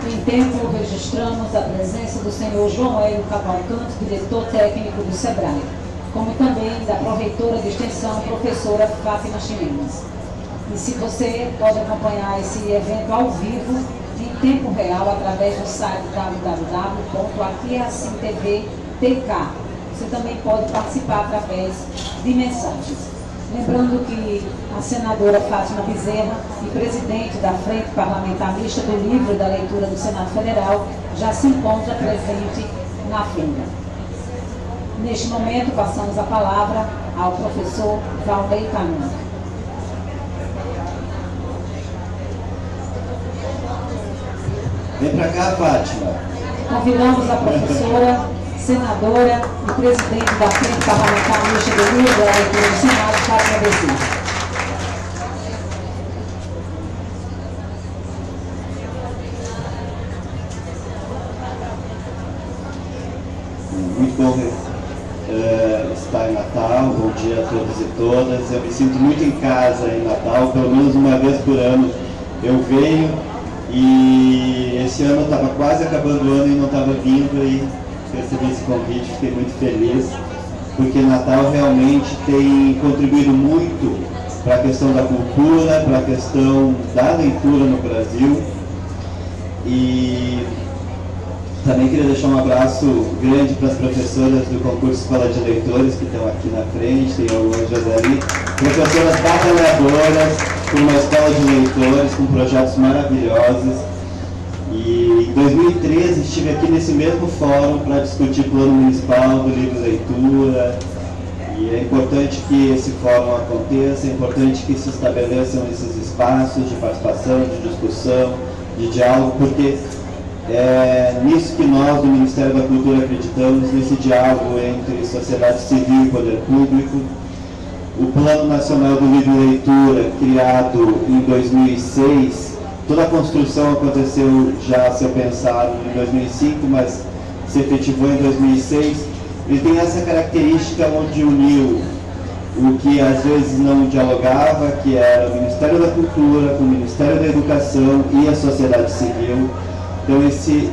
Em tempo, registramos a presença do senhor João Hélio Cavalcante, diretor técnico do SEBRAE, como também da proreitora de extensão, professora Fátima Ximenes. E se você pode acompanhar esse evento ao vivo, em tempo real, através do site www.aquiasimtv.tk. Você também pode participar através de mensagens. Lembrando que a senadora Fátima Bezerra e presidente da Frente Parlamentar Mista do Livro e da Leitura do Senado Federal já se encontra presente na fenda. Neste momento, passamos a palavra ao professor Valnei Canão. Vem para cá, Fátima. Convidamos a professora, senadora e presidente da Frente Parlamentar Mista do Livro e da Leitura do Senado, Fátima Bezerra. Muito bom estar em Natal. Bom dia a todos e todas. Eu me sinto muito em casa em Natal, pelo menos uma vez por ano eu venho, e esse ano eu estava quase acabando o ano e não estava vindo, e recebi esse convite, fiquei muito feliz, porque Natal realmente tem contribuído muito para a questão da cultura, para a questão da leitura no Brasil. E também queria deixar um abraço grande para as professoras do concurso Escola de Leitores, que estão aqui na frente, tem o José ali, professoras batalhadoras, com uma escola de leitores, com projetos maravilhosos. E em 2013 estive aqui nesse mesmo fórum para discutir o plano municipal do livro leitura, e é importante que esse fórum aconteça, é importante que se estabeleçam esses espaços de participação, de discussão, de diálogo, porque é nisso que nós do Ministério da Cultura acreditamos, nesse diálogo entre sociedade civil e poder público. O Plano Nacional do Livro e Leitura, criado em 2006, toda a construção aconteceu já, se eu pensar, em 2005, mas se efetivou em 2006. Ele tem essa característica onde uniu o que às vezes não dialogava, que era o Ministério da Cultura, com o Ministério da Educação e a sociedade civil. Então esse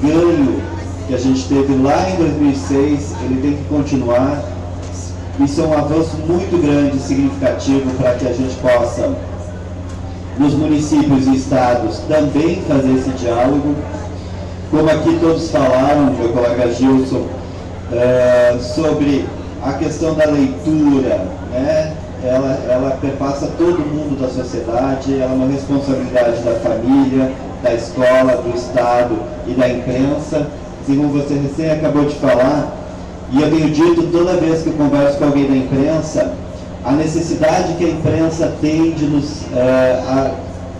ganho que a gente teve lá em 2006, ele tem que continuar. Isso é um avanço muito grande e significativo para que a gente possa, nos municípios e estados, também fazer esse diálogo. Como aqui todos falaram, meu colega Gilson, sobre a questão da leitura, né? Ela perpassa todo mundo da sociedade, ela é uma responsabilidade da família, da escola, do Estado e da imprensa. Assim como você recém acabou de falar, e eu tenho dito toda vez que eu converso com alguém da imprensa, a necessidade que a imprensa tem de nos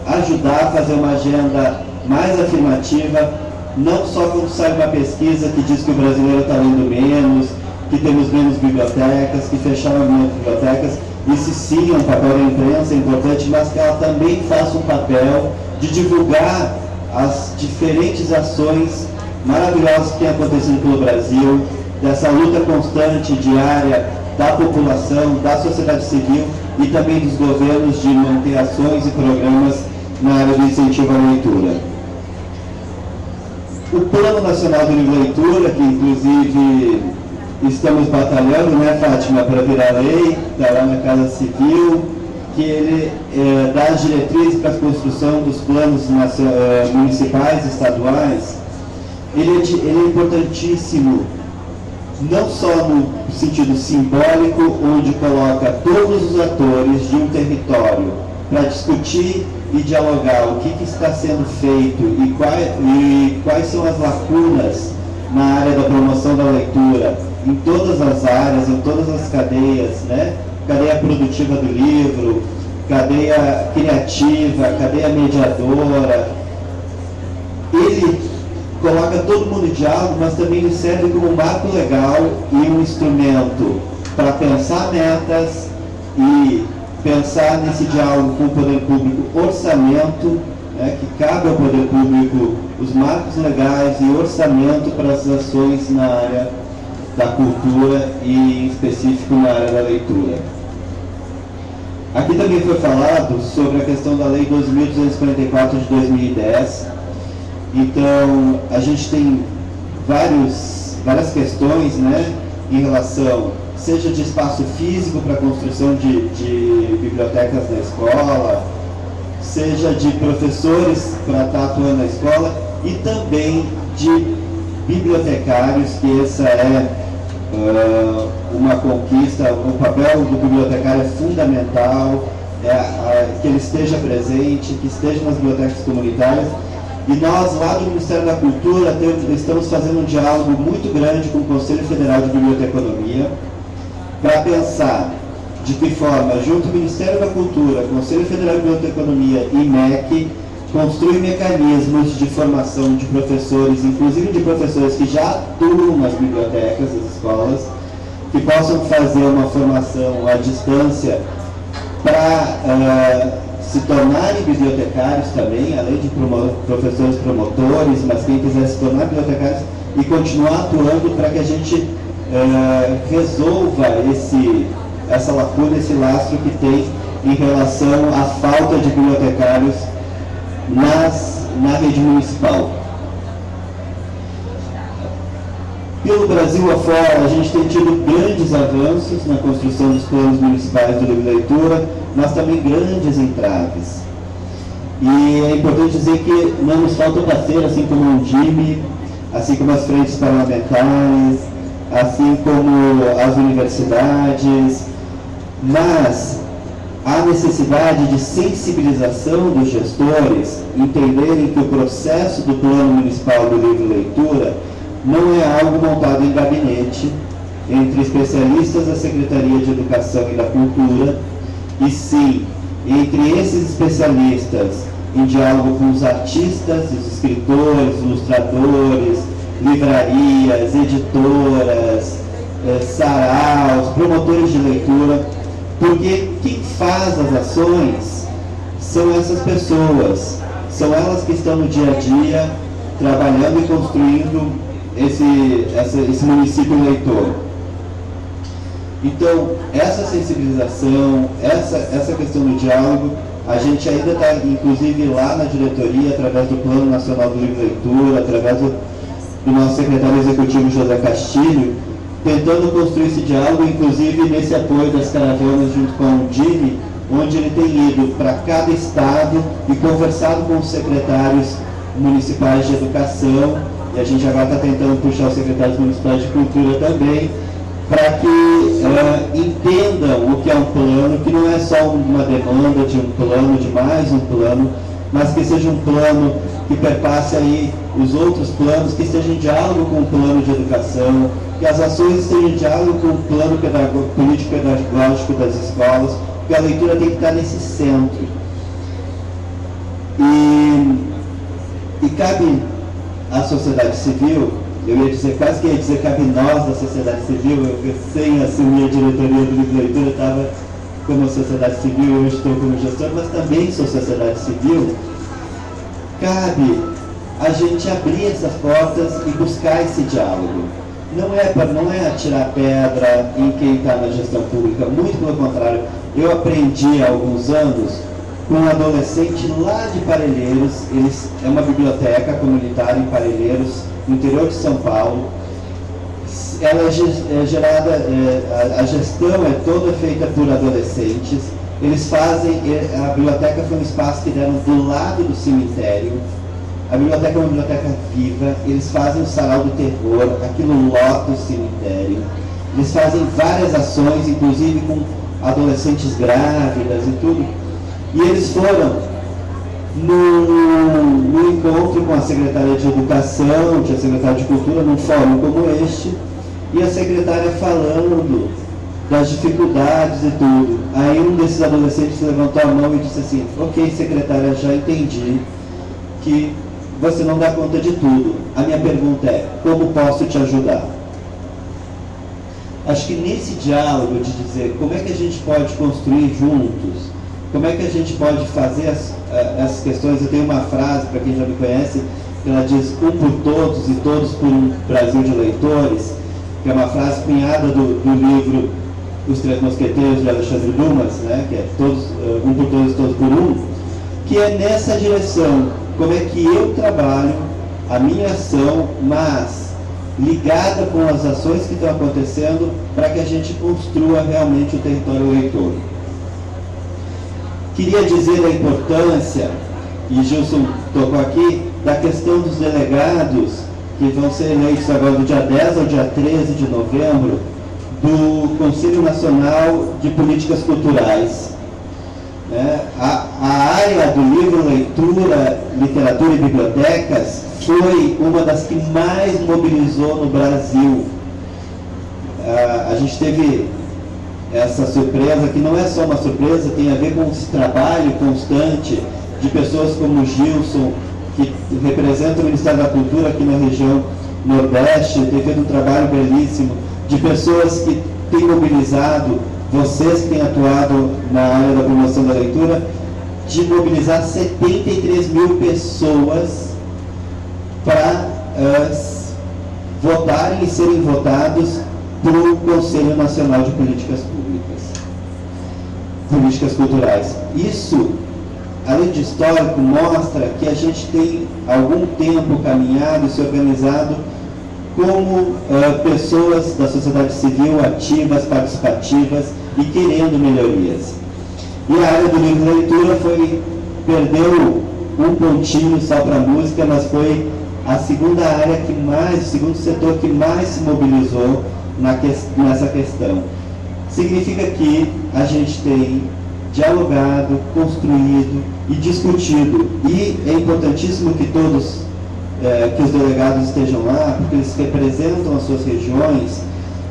ajudar a fazer uma agenda mais afirmativa, não só quando sai uma pesquisa que diz que o brasileiro está lendo menos, que temos menos bibliotecas, que fecharam algumas bibliotecas. Esse sim é um papel da imprensa, é importante, mas que ela também faça um papel de divulgar as diferentes ações maravilhosas que têm acontecido pelo Brasil, dessa luta constante, diária, da população, da sociedade civil e também dos governos de manter ações e programas na área do incentivo à leitura. O Plano Nacional do Livro e Leitura, que inclusive estamos batalhando, né, Fátima, para virar lei, está lá na Casa Civil, que ele dá as diretrizes para a construção dos planos municipais e estaduais. Ele é importantíssimo, não só no sentido simbólico, onde coloca todos os atores de um território para discutir e dialogar o que está sendo feito e quais são as lacunas na área da promoção da leitura, em todas as áreas, em todas as cadeias, né? Cadeia produtiva do livro, cadeia criativa, cadeia mediadora. Ele coloca todo mundo em diálogo, mas também ele serve como um marco legal e um instrumento para pensar metas e pensar nesse diálogo com o poder público, orçamento, né, que cabe ao poder público os marcos legais e orçamento para as ações na área da cultura e em específico na área da leitura. Aqui também foi falado sobre a questão da Lei 2.244 de 2010, Então, a gente tem várias questões, né, em relação, seja de espaço físico para construção de bibliotecas na escola, seja de professores para estar atuando na escola, e também de bibliotecários, que essa é uma conquista. O papel do bibliotecário é fundamental, que ele esteja presente, que esteja nas bibliotecas comunitárias. E nós, lá do Ministério da Cultura, estamos fazendo um diálogo muito grande com o Conselho Federal de Biblioteconomia para pensar de que forma, junto ao Ministério da Cultura, Conselho Federal de Biblioteconomia e MEC, construir mecanismos de formação de professores, inclusive de professores que já atuam nas bibliotecas das escolas, que possam fazer uma formação à distância para se tornarem bibliotecários também, além de professores promotores, mas quem quiser se tornar bibliotecários e continuar atuando para que a gente resolva essa lacuna, esse lastro que tem em relação à falta de bibliotecários na rede municipal. Pelo Brasil afora, a gente tem tido grandes avanços na construção dos planos municipais do livro de leitura, mas também grandes entraves. E é importante dizer que não nos falta parceiro, assim como o DIME, assim como as frentes parlamentares, assim como as universidades, mas há necessidade de sensibilização dos gestores, entenderem que o processo do Plano Municipal do Livro e Leitura não é algo montado em gabinete entre especialistas da Secretaria de Educação e da Cultura, e sim entre esses especialistas em diálogo com os artistas, os escritores, ilustradores, livrarias, editoras, saraus, promotores de leitura, porque quem faz as ações são essas pessoas, são elas que estão no dia a dia trabalhando e construindo esse município leitor. Então, essa sensibilização, essa questão do diálogo, a gente ainda está, inclusive, lá na diretoria, através do Plano Nacional do Livro e Leitura, através do nosso secretário executivo, José Castilho, tentando construir esse diálogo, inclusive nesse apoio das caravanas junto com o DIME, onde ele tem ido para cada estado e conversado com os secretários municipais de educação, e a gente agora está tentando puxar os secretários municipais de cultura também, para que entendam o que é um plano, que não é só uma demanda de um plano, de mais um plano, mas que seja um plano que perpasse aí os outros planos, que esteja em diálogo com o plano de educação, que as ações estejam em diálogo com o plano político-pedagógico das escolas, porque a leitura tem que estar nesse centro. E cabe à sociedade civil, eu ia dizer, quase que ia dizer, cabe nós da sociedade civil, eu recém assumi a diretoria do Livro e Leitura, estava como sociedade civil, hoje estou como gestor, mas também sou sociedade civil. Cabe a gente abrir essas portas e buscar esse diálogo. Não é atirar pedra em quem está na gestão pública, muito pelo contrário. Eu aprendi há alguns anos com um adolescente lá de Parelheiros, é uma biblioteca comunitária em Parelheiros, no interior de São Paulo. Ela é gerada, a gestão é toda feita por adolescentes. Eles fazem, a biblioteca foi um espaço que deram do lado do cemitério. A biblioteca é uma biblioteca viva, eles fazem o sarau do terror, aquilo lota o cemitério. Eles fazem várias ações, inclusive com adolescentes grávidas e tudo. E eles foram no encontro com a Secretaria de Educação, tinha a Secretaria de Cultura, num fórum como este, e a secretária falando das dificuldades e tudo. Aí um desses adolescentes levantou a mão e disse assim: ok, secretária, já entendi que você não dá conta de tudo. A minha pergunta é, como posso te ajudar? Acho que nesse diálogo de dizer como é que a gente pode construir juntos, como é que a gente pode fazer essas questões. Eu tenho uma frase, para quem já me conhece, que ela diz: um por todos e todos por um Brasil de leitores, que é uma frase cunhada do livro Os Três Mosqueteiros, de Alexandre Dumas, né, que é todos, um por todos e todos por um, que é nessa direção. Como é que eu trabalho a minha ação, mas ligada com as ações que estão acontecendo para que a gente construa realmente o território leitor. Queria dizer da importância, e Gilson tocou aqui, da questão dos delegados que vão ser eleitos agora do dia 10 ao dia 13 de novembro do Conselho Nacional de Políticas Culturais. A área do livro, leitura, literatura e bibliotecas foi uma das que mais mobilizou no Brasil. A gente teve essa surpresa, que não é só uma surpresa, tem a ver com esse trabalho constante de pessoas como o Gilson, que representa o Ministério da Cultura aqui na região Nordeste, tem feito um trabalho belíssimo, de pessoas que têm mobilizado, vocês que têm atuado na área da promoção da leitura, de mobilizar 73 mil pessoas para votarem e serem votados pelo Conselho Nacional de Políticas Culturais. Isso, além de histórico, mostra que a gente tem algum tempo caminhado e se organizado como pessoas da sociedade civil ativas, participativas e querendo melhorias. E a área do livro e leitura perdeu um pontinho só para a música, mas foi a segunda área que mais, o segundo setor que mais se mobilizou nessa questão. Significa que a gente tem dialogado, construído e discutido. E é importantíssimo que todos, que os delegados estejam lá, porque eles representam as suas regiões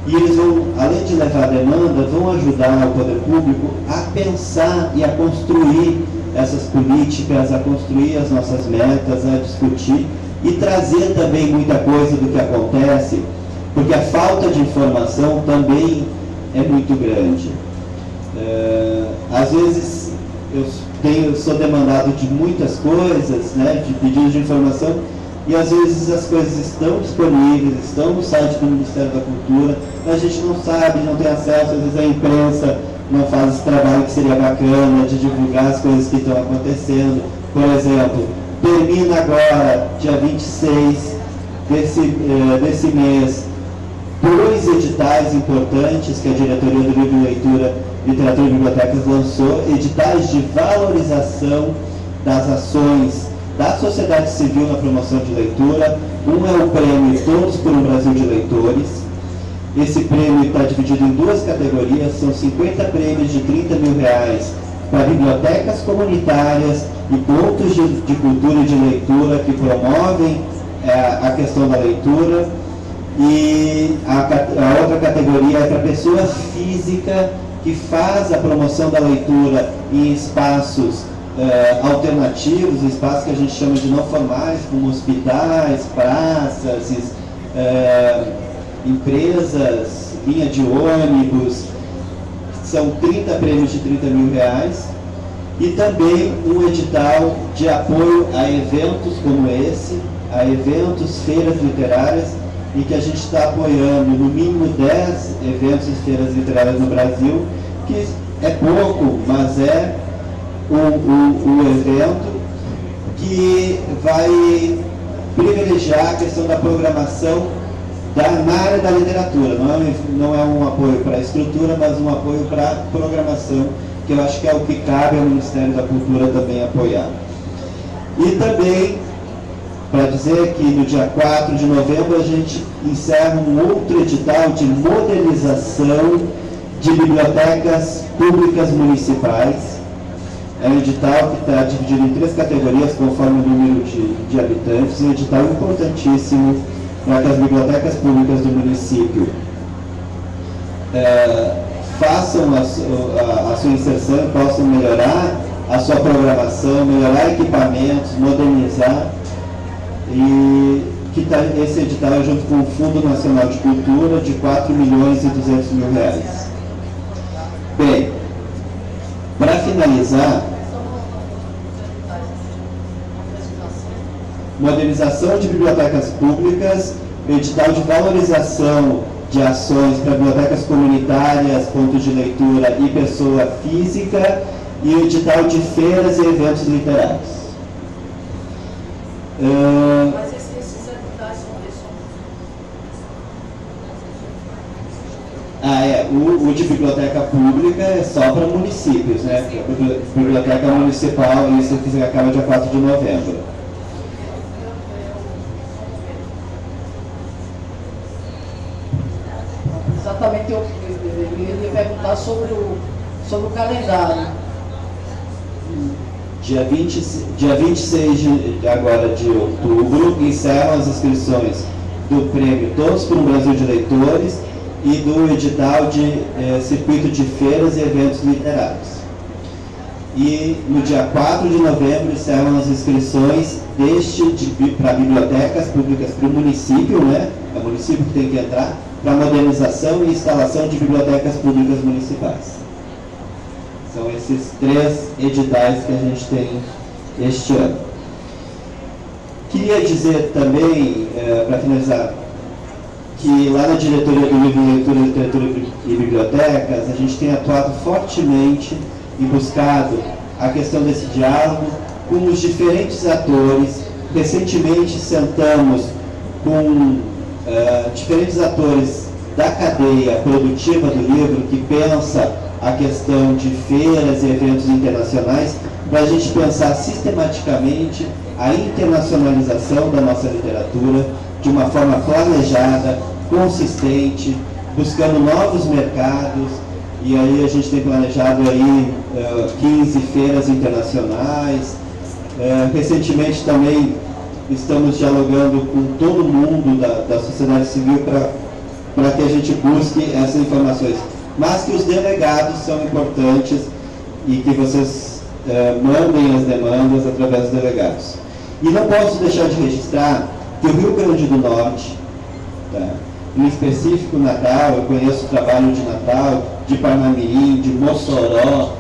e eles vão, além de levar a demanda, vão ajudar o poder público a pensar e a construir essas políticas, a construir as nossas metas, a discutir e trazer também muita coisa do que acontece, porque a falta de informação também é muito grande. Às vezes eu sou demandado de muitas coisas, né, de pedidos de informação, e às vezes as coisas estão disponíveis, estão no site do Ministério da Cultura, mas a gente não sabe, não tem acesso, às vezes a imprensa não faz esse trabalho que seria bacana de divulgar as coisas que estão acontecendo. Por exemplo, termina agora, dia 26 desse mês, 2 editais importantes que a Diretoria do Livro e Leitura, Literatura e Bibliotecas lançou, editais de valorização das ações da sociedade civil na promoção de leitura. Um é o prêmio Todos por um Brasil de Leitores. Esse prêmio está dividido em 2 categorias, são 50 prêmios de R$30 mil para bibliotecas comunitárias e pontos de cultura e de leitura que promovem a questão da leitura. E a outra categoria é para pessoa física que faz a promoção da leitura em espaços alternativos, espaços que a gente chama de não formais, como hospitais, praças, empresas, linha de ônibus. São 30 prêmios de R$30 mil. E também um edital de apoio a eventos como esse, a eventos, feiras literárias, em que a gente está apoiando no mínimo 10 eventos e feiras literárias no Brasil, que é pouco, mas é um evento que vai privilegiar a questão da programação na área da literatura. Não é um apoio para a estrutura, mas um apoio para a programação, que eu acho que é o que cabe ao Ministério da Cultura também apoiar. E também, para dizer que no dia 4 de novembro a gente encerra um outro edital de modernização de bibliotecas públicas municipais. É um edital que está dividido em 3 categorias, conforme o número de habitantes, um edital importantíssimo para que as bibliotecas públicas do município façam a sua inserção e possam melhorar a sua programação, melhorar equipamentos, modernizar. E esse edital é junto com o Fundo Nacional de Cultura de R$4.200.000. Bem, para finalizar, modernização de bibliotecas públicas, edital de valorização de ações para bibliotecas comunitárias, pontos de leitura e pessoa física, e o edital de feiras e eventos literários. Mas esse O de biblioteca pública é só para municípios, né? A biblioteca municipal, isso acaba dia 4 de novembro. Exatamente, eu ia perguntar sobre o calendário. Dia 26 de outubro, encerram as inscrições do prêmio Todos por um Brasil de Leitores e do edital de circuito de feiras e eventos literários. E no dia 4 de novembro encerram as inscrições para bibliotecas públicas para o município, né? É o município que tem que entrar, para modernização e instalação de bibliotecas públicas municipais. São esses 3 editais que a gente tem este ano. Queria dizer também, para finalizar, que lá na diretoria do Livro, Leitura, Literatura e Bibliotecas, a gente tem atuado fortemente e buscado a questão desse diálogo com os diferentes atores. Recentemente sentamos com diferentes atores da cadeia produtiva do livro, que pensa a questão de feiras e eventos internacionais, para a gente pensar sistematicamente a internacionalização da nossa literatura de uma forma planejada, consistente, buscando novos mercados. E aí a gente tem planejado aí 15 feiras internacionais. Recentemente também estamos dialogando com todo mundo da sociedade civil para que a gente busque essas informações. Mas que os delegados são importantes e que vocês mandem as demandas através dos delegados. E não posso deixar de registrar que o Rio Grande do Norte, tá, em específico Natal, eu conheço o trabalho de Natal, de Parnamirim, de Mossoró,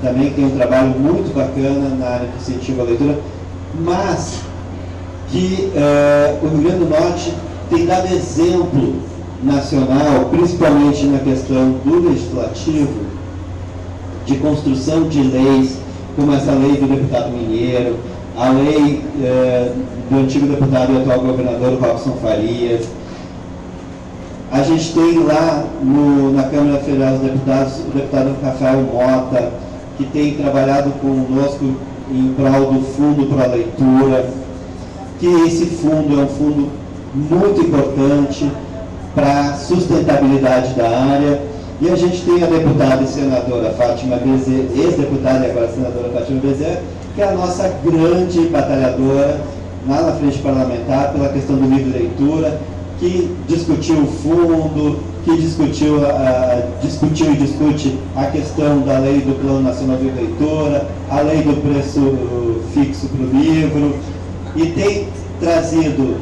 também tem um trabalho muito bacana na área de incentivo à leitura, mas que o Rio Grande do Norte tem dado exemplo nacional, principalmente na questão do legislativo, de construção de leis, como essa lei do deputado Mineiro, a lei do antigo deputado e atual governador Robson Farias. A gente tem lá na Câmara Federal dos Deputados o deputado Rafael Mota, que tem trabalhado conosco em prol do Fundo para a Leitura, que esse fundo é um fundo muito importante para a sustentabilidade da área. E a gente tem a deputada e senadora Fátima Bezerra, ex-deputada e agora senadora Fátima Bezerra, que é a nossa grande batalhadora lá na frente parlamentar pela questão do livro e leitura, que discutiu o fundo, que discutiu e discute a questão da lei do Plano Nacional de Leitura, a lei do preço fixo para o livro, e tem trazido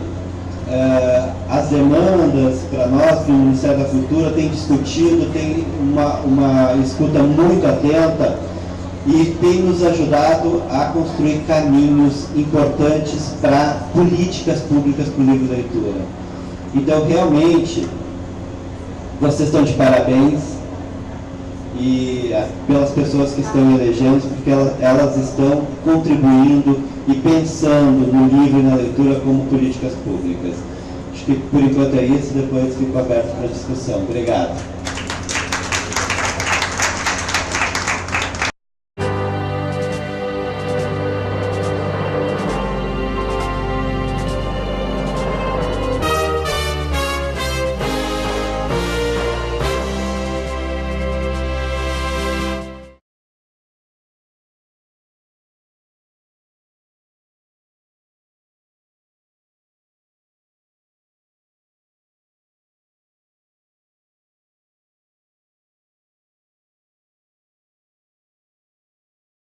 as demandas para nós, para o Ministério da Cultura, tem discutido, tem uma escuta muito atenta e tem nos ajudado a construir caminhos importantes para políticas públicas para o livro e leitura. Então, realmente, vocês estão de parabéns e pelas pessoas que estão elegendo, porque elas estão contribuindo e pensando no livro e na leitura como políticas públicas. Acho que por enquanto é isso, depois fico aberto para discussão. Obrigado.